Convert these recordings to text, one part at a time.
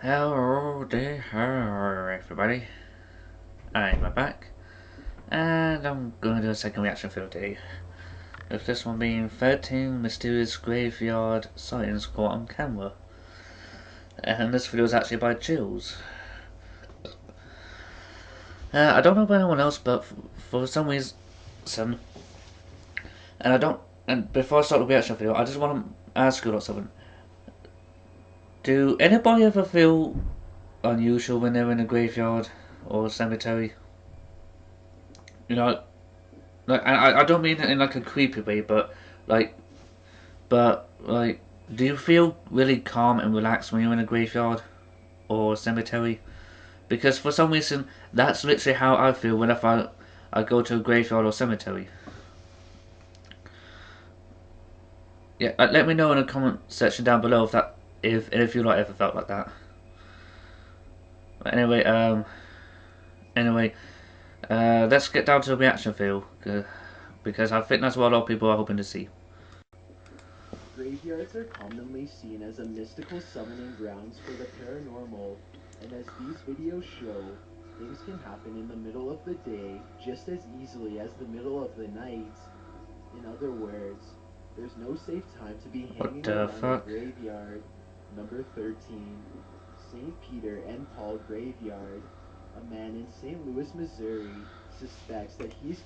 Hello there, everybody. I'm back, and I'm going to do a second reaction video today. With this one being 13 mysterious graveyard sightings caught on camera. And this video is actually by Chills. I don't know about anyone else, but for some reason, and before I start the reaction video, I just want to ask you about something. Do anybody ever feel unusual when they're in a graveyard or a cemetery? You know, like I don't mean it in like a creepy way, like, but do you feel really calm and relaxed when you're in a graveyard or a cemetery? Because for some reason, that's literally how I feel whenever I go to a graveyard or cemetery. Yeah, let me know in the comment section down below if you like ever felt like that. But anyway, let's get down to the reaction video because I think that's what a lot of people are hoping to see. Graveyards are commonly seen as a mystical summoning grounds for the paranormal, and as these videos show, things can happen in the middle of the day just as easily as the middle of the night. In other words, there's no safe time to be What hanging the around a fuck? graveyard. Number 13. St. Peter and Paul Graveyard. A man in St. Louis, Missouri suspects that he's...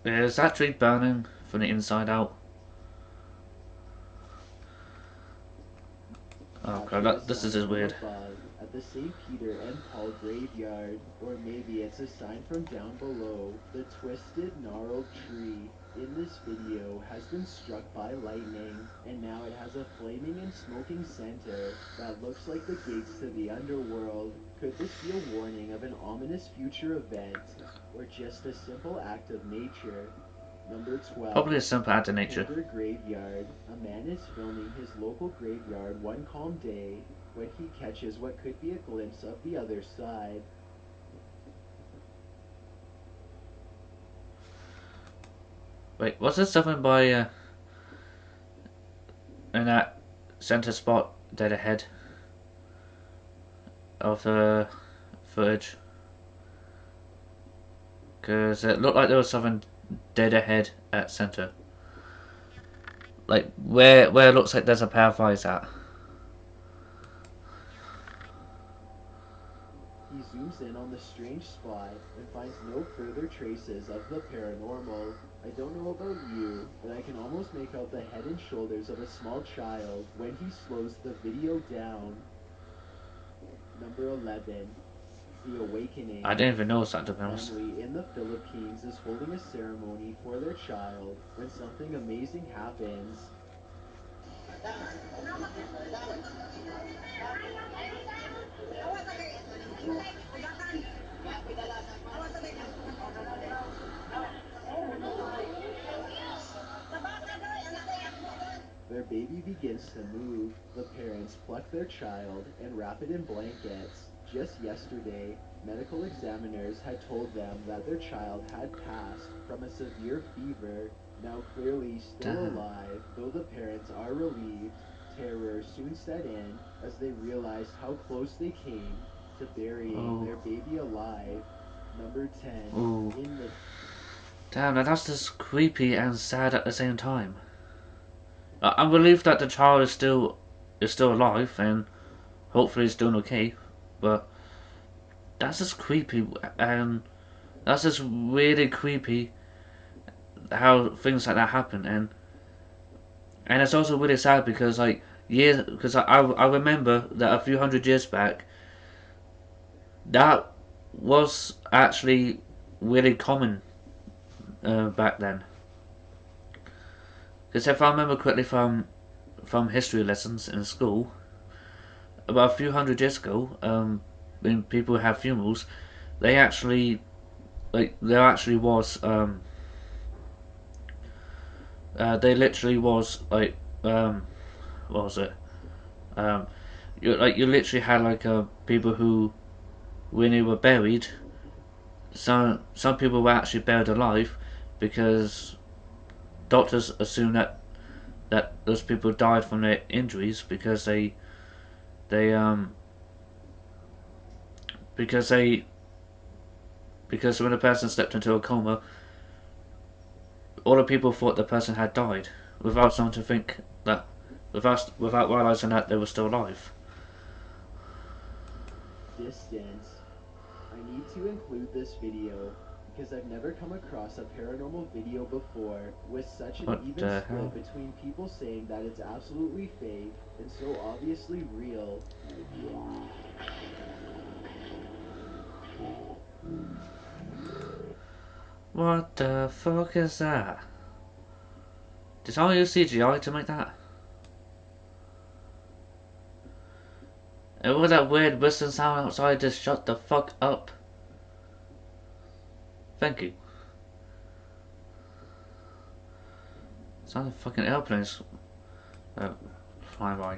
Is that tree burning from the inside out? Oh god, this is just weird. At the St. Peter and Paul Graveyard, or maybe it's a sign from down below. The twisted, gnarled tree in this video has been struck by lightning, and now it has a flaming and smoking center that looks like the gates to the underworld. Could this be a warning of an ominous future event, or just a simple act of nature? Number 12. Probably a simple act of nature. Graveyard. A man is filming his local graveyard one calm day when he catches what could be a glimpse of the other side. Wait, was this something by in that center spot dead ahead of the footage? Because it looked like there was something dead ahead at center. Like where it looks like there's a pair of eyes at. He zooms in on the strange spot and finds no further traces of the paranormal. I don't know about you, but I can almost make out the head and shoulders of a small child when he slows the video down. Number 11. The Awakening. I didn't even notice that, to be A honest. family in the Philippines is holding a ceremony for their child when something amazing happens. Their baby begins to move. The parents pluck their child and wrap it in blankets. Just yesterday, medical examiners had told them that their child had passed from a severe fever. Now clearly still alive, though the parents are relieved, terror soon set in as they realized how close they came to burying their baby alive. Number 10. In the... Damn, now that's just creepy and sad at the same time. I'm relieved that the child is still alive and hopefully is doing okay, but that's just creepy, and that's just really creepy how things like that happen, and it's also really sad because because I remember that a few hundred years back that was actually really common back then. Because if I remember correctly from history lessons in school, about a few hundred years ago, when people have funerals, they actually there actually was they literally was what was it? You literally had people who, when they were buried, some people were actually buried alive because doctors assume that those people died from their injuries because they They because they because when the person stepped into a coma, all the people thought the person had died, without someone to think that, without realizing that they were still alive. Distance. I need to include this video because I've never come across a paranormal video before with such an What even the split hell? between people saying that it's absolutely fake and so obviously real. What the fuck is that? Did someone use CGI to make that? And all that weird whistling sound outside just shut the fuck up. Thank you. Sound like fucking airplanes flying by.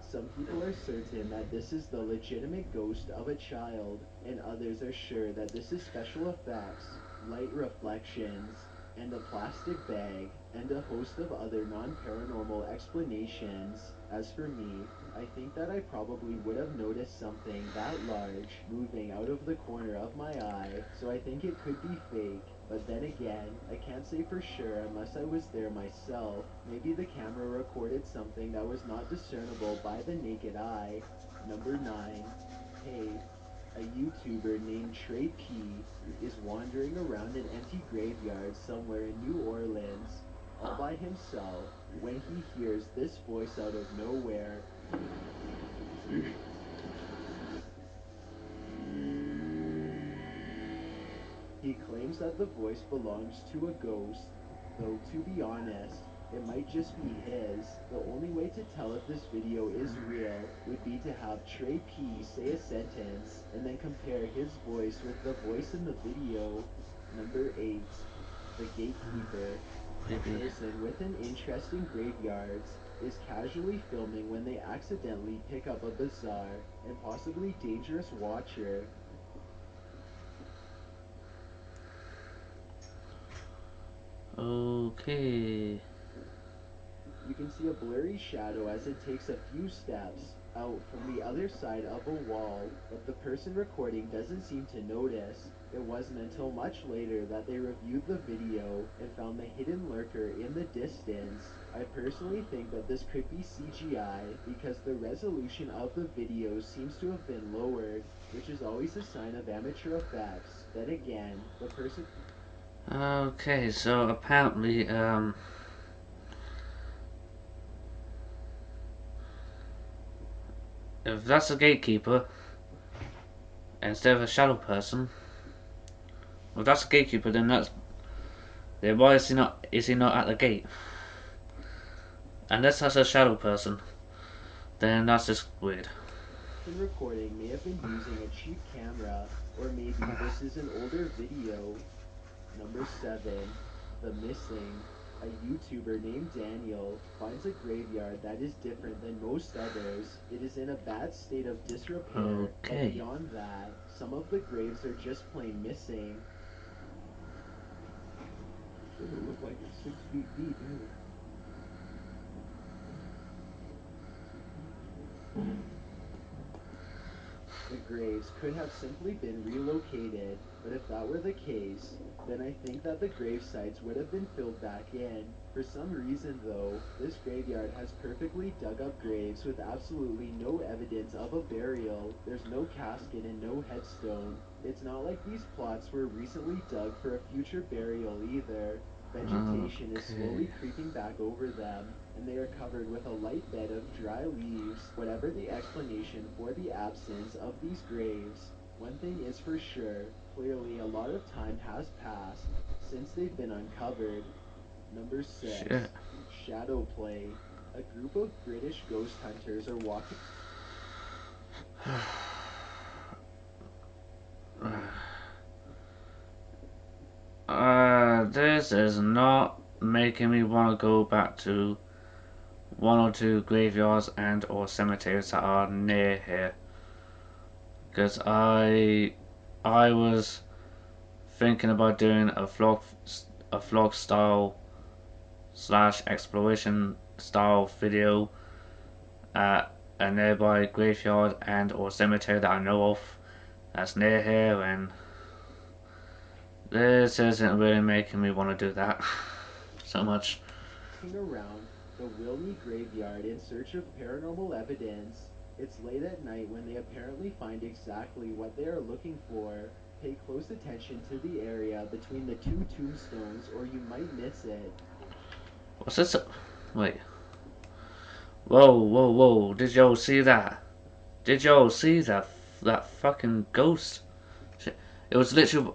Some people are certain that this is the legitimate ghost of a child, and others are sure that this is special effects, light reflections, and a plastic bag, and a host of other non-paranormal explanations. As for me, I think that I probably would have noticed something that large moving out of the corner of my eye, so I think it could be fake. But then again, I can't say for sure unless I was there myself. Maybe the camera recorded something that was not discernible by the naked eye. Number 9. Hey, a YouTuber named Trey P is wandering around an empty graveyard somewhere in New Orleans all by himself when he hears this voice out of nowhere. He claims that the voice belongs to a ghost, though to be honest, it might just be his. The only way to tell if this video is real would be to have Trey P say a sentence and then compare his voice with the voice in the video. Number 8. The Gatekeeper. A Creepy. person with an interest in graveyards is casually filming when they accidentally pick up a bizarre and possibly dangerous watcher. Okay. You can see a blurry shadow as it takes a few steps out from the other side of a wall, but the person recording doesn't seem to notice. It wasn't until much later that they reviewed the video and found the hidden lurker in the distance. I personally think that this could be CGI because the resolution of the video seems to have been lowered, which is always a sign of amateur effects. Then again, the person Okay, so apparently, if that's a gatekeeper instead of a shadow person, if that's a gatekeeper, then why is he not at the gate? Unless that's a shadow person, then that's just weird. recording may have been using a cheap camera, or maybe this is an older video. Number 7. The Missing. A YouTuber named Daniel finds a graveyard that is different than most others. It is in a bad state of disrepair, but Okay. beyond that, some of the graves are just plain missing. Shit, it looked like it's 6 feet deep here. The graves could have simply been relocated, but if that were the case, then I think that the grave sites would have been filled back in. For some reason, though, this graveyard has perfectly dug up graves with absolutely no evidence of a burial. There's no casket and no headstone. It's not like these plots were recently dug for a future burial either. Vegetation is slowly Okay. creeping back over them, and they are covered with a light bed of dry leaves. Whatever the explanation for the absence of these graves, one thing is for sure, clearly a lot of time has passed since they've been uncovered. Number Shit. 6. Shadow Play. A group of British ghost hunters are walking. This is not making me want to go back to one or two graveyards and or cemeteries that are near here. Because I was thinking about doing a vlog style slash exploration style video at a nearby graveyard and or cemetery that I know of that's near here, and this isn't really making me want to do that so much. Around the Wilney graveyard in search of paranormal evidence. It's late at night when they apparently find exactly what they are looking for. Pay close attention to the area between the two tombstones or you might miss it. What's this? Wait. Whoa, whoa, whoa. Did y'all see that? Did y'all see that fucking ghost? It was literally.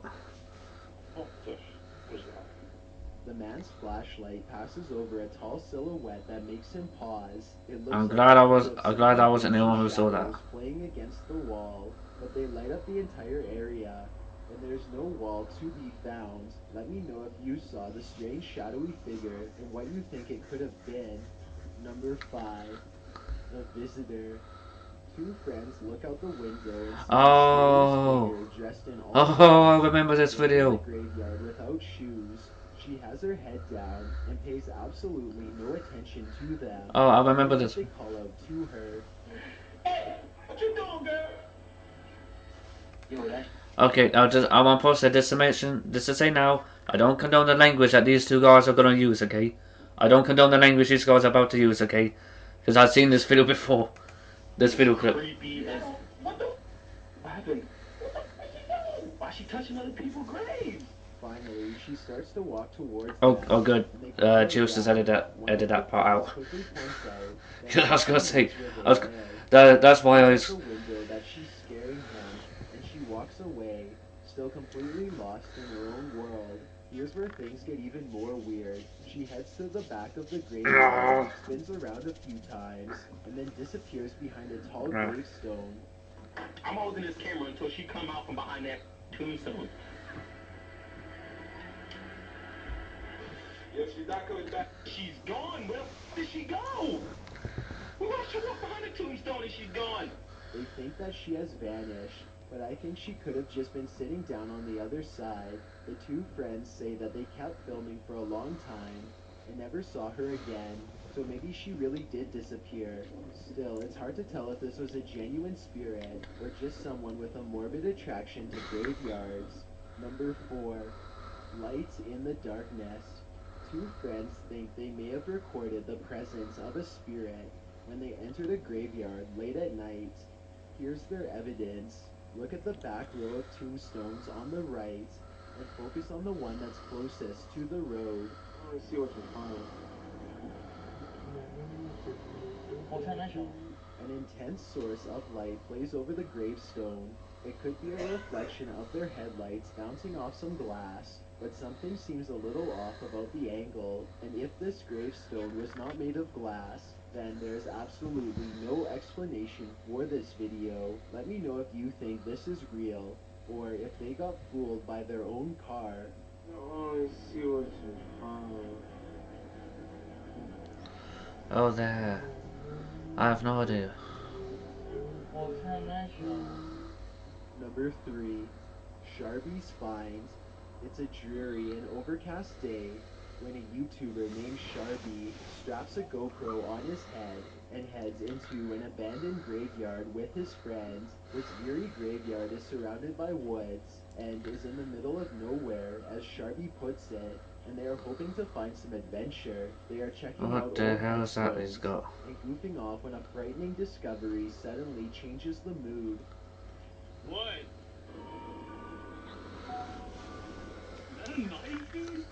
The man's flashlight passes over a tall silhouette that makes him pause. It I'm looks like glad a I group was. of I'm glad simply I wasn't the ghostly one who saw that. shadows playing against the wall, but they light up the entire area, and there's no wall to be found. Let me know if you saw the strange shadowy figure and what you think it could have been. Number 5. The Visitor. Two friends look out the window and see a mysterious Oh, figure dressed in all oh, I black, remember this standing in the video. graveyard without shoes. She has her head down and pays absolutely no attention to them, Oh, I remember even as this. they call out to her. What you doing, girl? Okay, I want to post this to mention, this to say now, I don't condone the language that these two guys are gonna use, okay? I don't condone the language these guys are about to use, okay? Because I've seen this video before. This video clip. Creepy as. What the? What happened? Why she touching other people's graves? Finally, she starts to walk towards Oh, them, oh, good. and they call out Juice has again. edit One of the that part friends out. quickly points out that I was gonna nobody say, knows where I they was, live. that's She why I tells was. the window that she's scaring him, and she walks away, still completely lost in her own world. Here's where things get even more weird. She heads to the back of the graveyard, spins around a few times, and then disappears behind a tall gravestone. I'm holding this camera until she come out from behind that tombstone. Yo, she's not coming back. She's gone. Where did she go? Why she walk behind the tombstone and she's gone? They think that she has vanished, but I think she could have just been sitting down on the other side. The two friends say that they kept filming for a long time and never saw her again, so maybe she really did disappear. Still, it's hard to tell if this was a genuine spirit or just someone with a morbid attraction to graveyards. Number 4. Light in the darkness. Two friends think they may have recorded the presence of a spirit when they entered a graveyard late at night. Here's their evidence. Look at the back row of tombstones on the right and focus on the one that's closest to the road. Let's see what you find. An intense source of light plays over the gravestone. It could be a reflection of their headlights bouncing off some glass, but something seems a little off about the angle, and if this gravestone was not made of glass, then there's absolutely no explanation for this video. Let me know if you think this is real, or if they got fooled by their own car. Let's see what you find. Oh, there. I have no idea. Number 3. Sharby's Find. It's a dreary and overcast day when a YouTuber named Sharby straps a GoPro on his head and heads into an abandoned graveyard with his friends. This eerie graveyard is surrounded by woods and is in the middle of nowhere, as Sharby puts it, and they are hoping to find some adventure. They are checking What out the old hell is that he's headstones got? and goofing off when a frightening discovery suddenly changes the mood. What? Is that a knife, dude?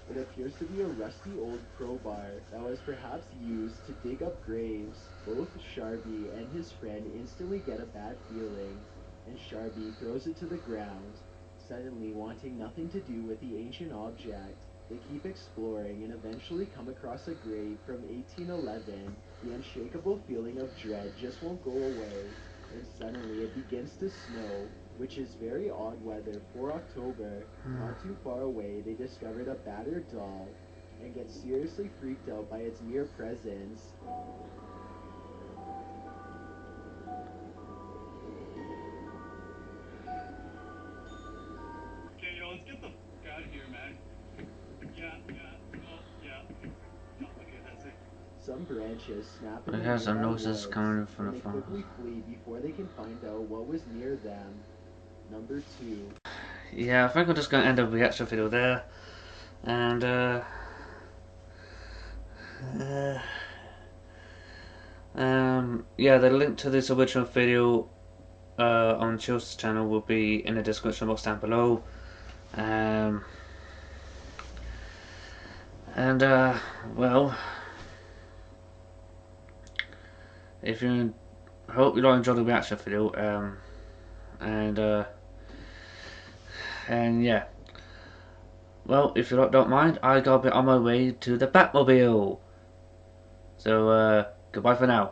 It appears to be a rusty old crowbar that was perhaps used to dig up graves. Both Sharby and his friend instantly get a bad feeling, and Sharby throws it to the ground, suddenly wanting nothing to do with the ancient object. They keep exploring and eventually come across a grave from 1811. The unshakable feeling of dread just won't go away, and suddenly it begins to snow, which is very odd weather for October. Not too far away, they discovered a battered doll and get seriously freaked out by its mere presence. out of here, man. Yeah. Oh, yeah. No, okay, that's it. Some branches snap in It the has some nearby noises woods, coming from and the they farm. quickly flee before they can find out what was near them. Number 2. Yeah, I think I'm just gonna end the reaction video there. And uh, yeah, the link to this original video on Joseph's channel will be in the description box down below. Um, and well, if you hope you all enjoyed the reaction video. And yeah, well, if you don't mind, I gotta be on my way to the Batmobile. So goodbye for now.